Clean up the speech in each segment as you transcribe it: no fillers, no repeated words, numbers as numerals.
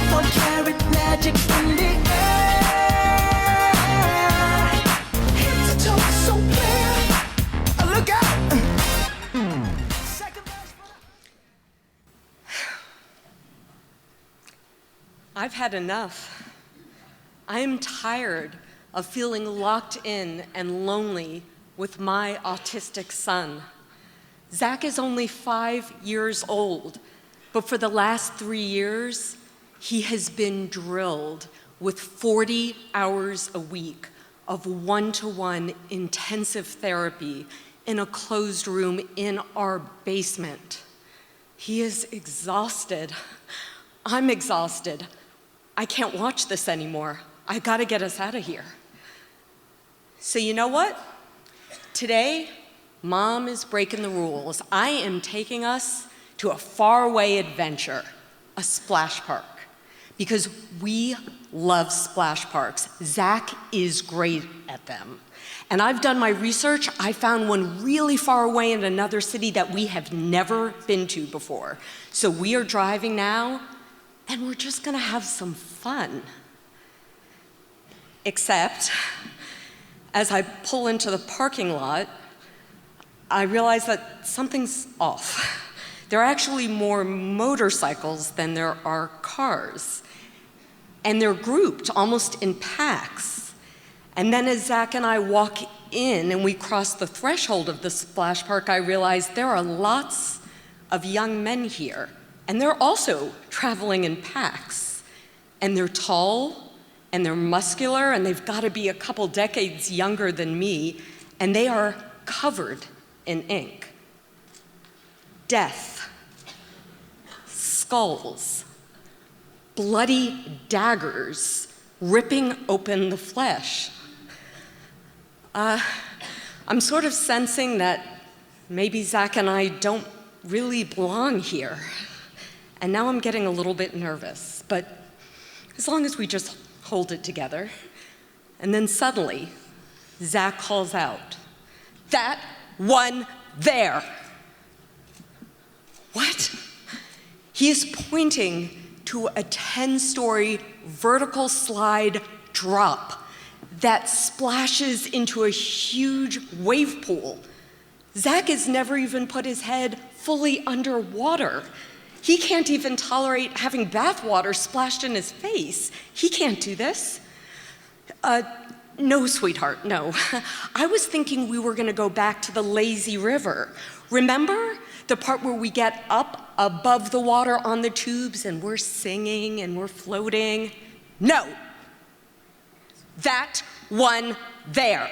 24-karat magic in the air. Head to toe so clear. Look out! I've had enough. I am tired of feeling locked in and lonely with my autistic son. Zach is only 5 years old, but for the last 3 years, he has been drilled with 40 hours a week of one-to-one intensive therapy in a closed room in our basement. He is exhausted. I'm exhausted. I can't watch this anymore. I gotta get us out of here. So you know what? Today, Mom is breaking the rules. I am taking us to a faraway adventure, a splash park, because we love splash parks. Zach is great at them. And I've done my research. I found one really far away in another city that we have never been to before. So we are driving now, and we're just gonna have some fun. Except, as I pull into the parking lot, I realize that something's off. There are actually more motorcycles than there are cars. And they're grouped almost in packs. And then as Zach and I walk in and we cross the threshold of the splash park, I realize there are lots of young men here. And they're also traveling in packs. And they're tall, and they're muscular, and they've got to be a couple decades younger than me, and they are covered in ink. Death, skulls, bloody daggers ripping open the flesh. I'm sort of sensing that maybe Zach and I don't really belong here. And now I'm getting a little bit nervous, but as long as we just hold it together. And then suddenly, Zach calls out, "That one there!" What? He is pointing to a 10-story vertical slide drop that splashes into a huge wave pool. Zach has never even put his head fully underwater. He can't even tolerate having bath water splashed in his face. He can't do this. No, sweetheart, no. I was thinking we were gonna go back to the lazy river. Remember the part where we get up above the water on the tubes and we're singing and we're floating? No, that one there.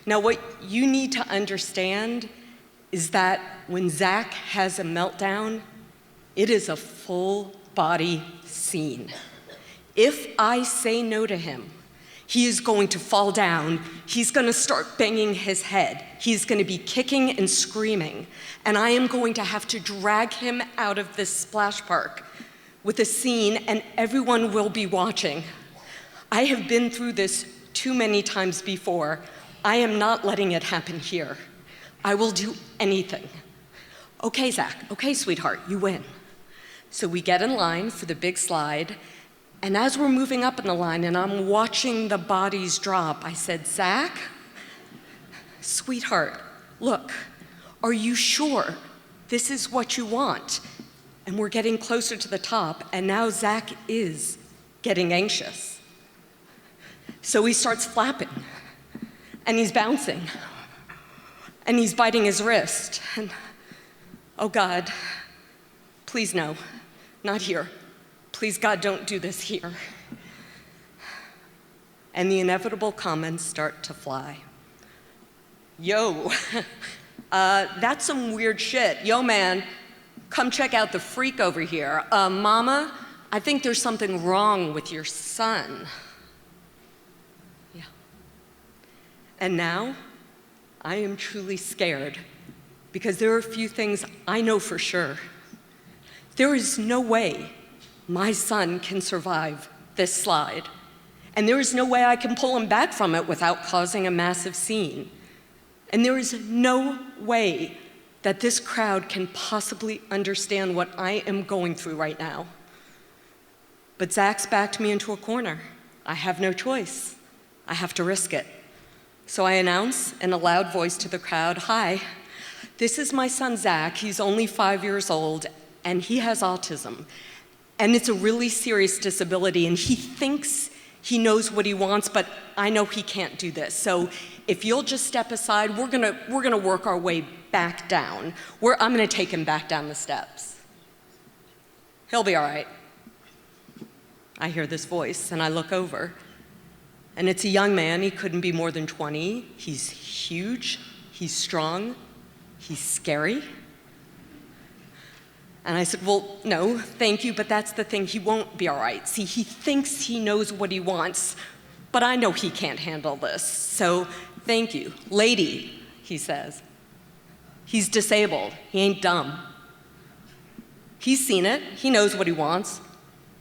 Now what you need to understand is that when Zach has a meltdown, it is a full body scene. If I say no to him, he is going to fall down, he's gonna start banging his head, he's gonna be kicking and screaming, and I am going to have to drag him out of this splash park with a scene, and everyone will be watching. I have been through this too many times before. I am not letting it happen here. I will do anything. Okay, Zach, okay, sweetheart, you win. So we get in line for the big slide, and as we're moving up in the line and I'm watching the bodies drop, I said, "Zach, sweetheart, look, are you sure this is what you want?" And we're getting closer to the top, and now Zach is getting anxious. So he starts flapping, and he's bouncing, and he's biting his wrist, and oh God, please no, not here. Please God, don't do this here. And the inevitable comments start to fly. Yo, that's some weird shit. Yo man, come check out the freak over here. Mama, I think there's something wrong with your son. Yeah. And now, I am truly scared because there are a few things I know for sure. There is no way my son can survive this slide. And there is no way I can pull him back from it without causing a massive scene. And there is no way that this crowd can possibly understand what I am going through right now. But Zach's backed me into a corner. I have no choice. I have to risk it. So I announce in a loud voice to the crowd, "Hi, this is my son Zach. He's only 5 years old, and he has autism. And it's a really serious disability, and he thinks he knows what he wants, but I know he can't do this. So if you'll just step aside, we're gonna work our way back down. I'm gonna take him back down the steps. He'll be all right." I hear this voice, and I look over. And it's a young man. He couldn't be more than 20. He's huge. He's strong. He's scary. And I said, "Well, no, thank you, but that's the thing. He won't be all right. See, he thinks he knows what he wants, but I know he can't handle this. So thank you. Lady," he says. "He's disabled. He ain't dumb. He's seen it. He knows what he wants.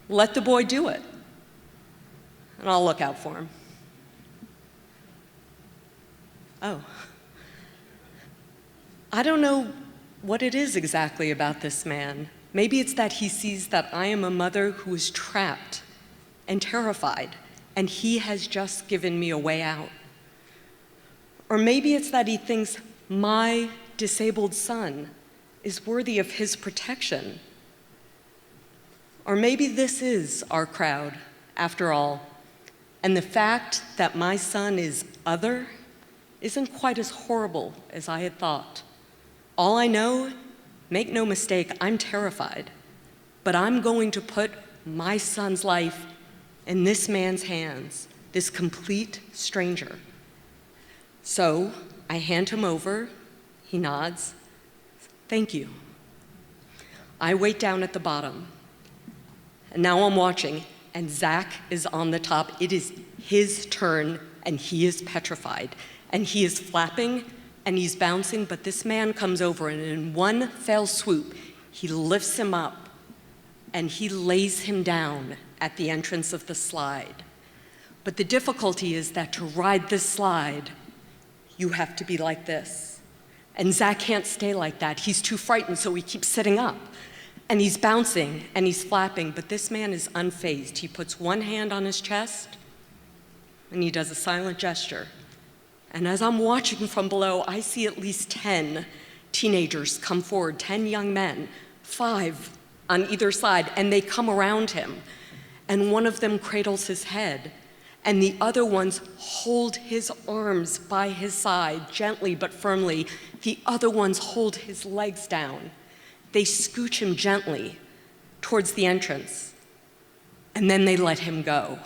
Let the boy do it. And I'll look out for him." Oh. I don't know what it is exactly about this man. Maybe it's that he sees that I am a mother who is trapped and terrified, and he has just given me a way out. Or maybe it's that he thinks my disabled son is worthy of his protection. Or maybe this is our crowd, after all, and the fact that my son is other isn't quite as horrible as I had thought. All I know, make no mistake, I'm terrified, but I'm going to put my son's life in this man's hands, this complete stranger. So I hand him over, he nods, "Thank you." I wait down at the bottom, and now I'm watching, and Zach is on the top. It is his turn, and he is petrified, and he is flapping, and he's bouncing, but this man comes over, and in one fell swoop, he lifts him up, and he lays him down at the entrance of the slide. But the difficulty is that to ride this slide, you have to be like this. And Zach can't stay like that. He's too frightened, so he keeps sitting up. And he's bouncing, and he's flapping, but this man is unfazed. He puts one hand on his chest, and he does a silent gesture. And as I'm watching from below, I see at least 10 teenagers come forward, 10 young men, 5 on either side, and they come around him. And one of them cradles his head, and the other ones hold his arms by his side, gently but firmly. The other ones hold his legs down. They scooch him gently towards the entrance, and then they let him go.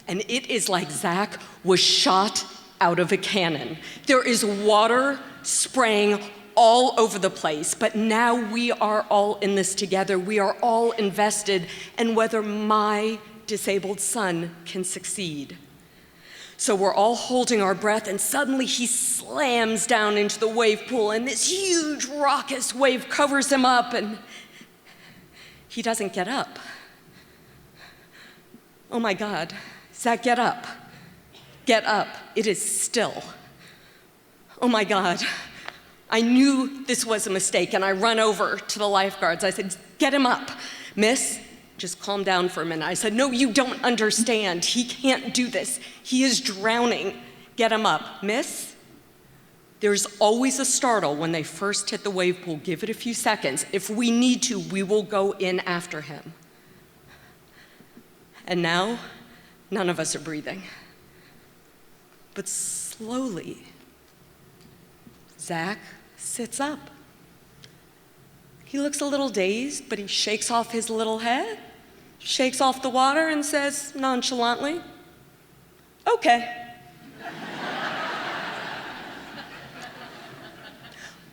And it is like Zach was shot out of a cannon. There is water spraying all over the place, but now we are all in this together. We are all invested in whether my disabled son can succeed. So we're all holding our breath, and suddenly he slams down into the wave pool, and this huge raucous wave covers him up, and he doesn't get up. Oh my God, Zach, get up. Get up. It is still. Oh my God. I knew this was a mistake, and I run over to the lifeguards. I said, "Get him up. Miss, just calm down for a minute." I said, "No, you don't understand. He can't do this. He is drowning. Get him up. Miss, there's always a startle when they first hit the wave pool. Give it a few seconds. If we need to, we will go in after him." And now, none of us are breathing. But slowly, Zach sits up. He looks a little dazed, but he shakes off his little head, shakes off the water, and says nonchalantly, "Okay."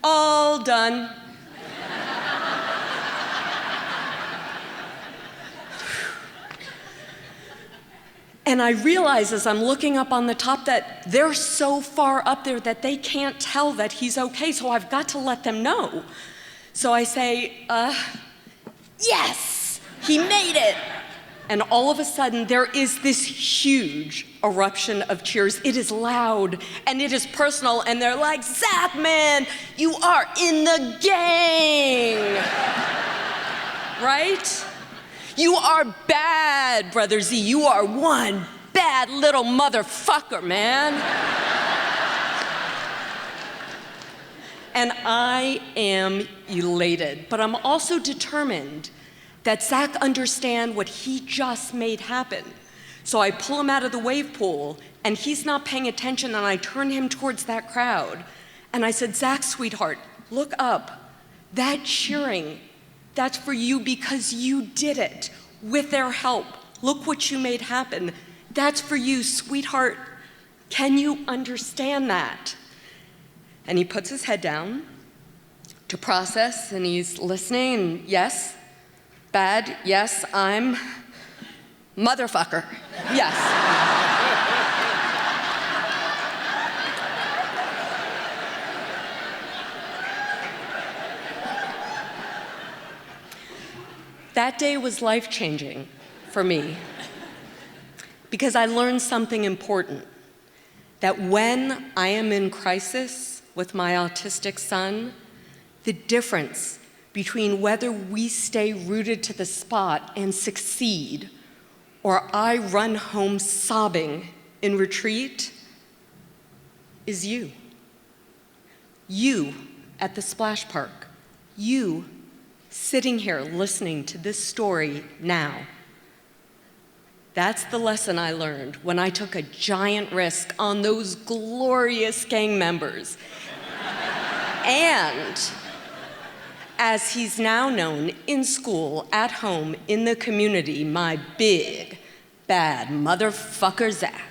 All done. And I realize as I'm looking up on the top that they're so far up there that they can't tell that he's okay, so I've got to let them know. So I say, "Yes, he made it." and all of a sudden there is this huge eruption of cheers. It is loud and it is personal, and they're like, "Zach, man, you are in the gang." Right? "You are bad, Brother Z. You are one bad little motherfucker, man." And I am elated, but I'm also determined that Zach understand what he just made happen. So I pull him out of the wave pool, and he's not paying attention, and I turn him towards that crowd. And I said, "Zach, sweetheart, look up. That cheering, that's for you because you did it with their help. Look what you made happen. That's for you, sweetheart. Can you understand that?" And he puts his head down to process, and he's listening, and yes, bad, yes, I'm motherfucker, yes. That day was life-changing for me because I learned something important, that when I am in crisis with my autistic son, the difference between whether we stay rooted to the spot and succeed, or I run home sobbing in retreat, is you. You at the splash park. You sitting here listening to this story now. That's the lesson I learned when I took a giant risk on those glorious gang members. And as he's now known in school, at home, in the community, my big, bad motherfucker Zach.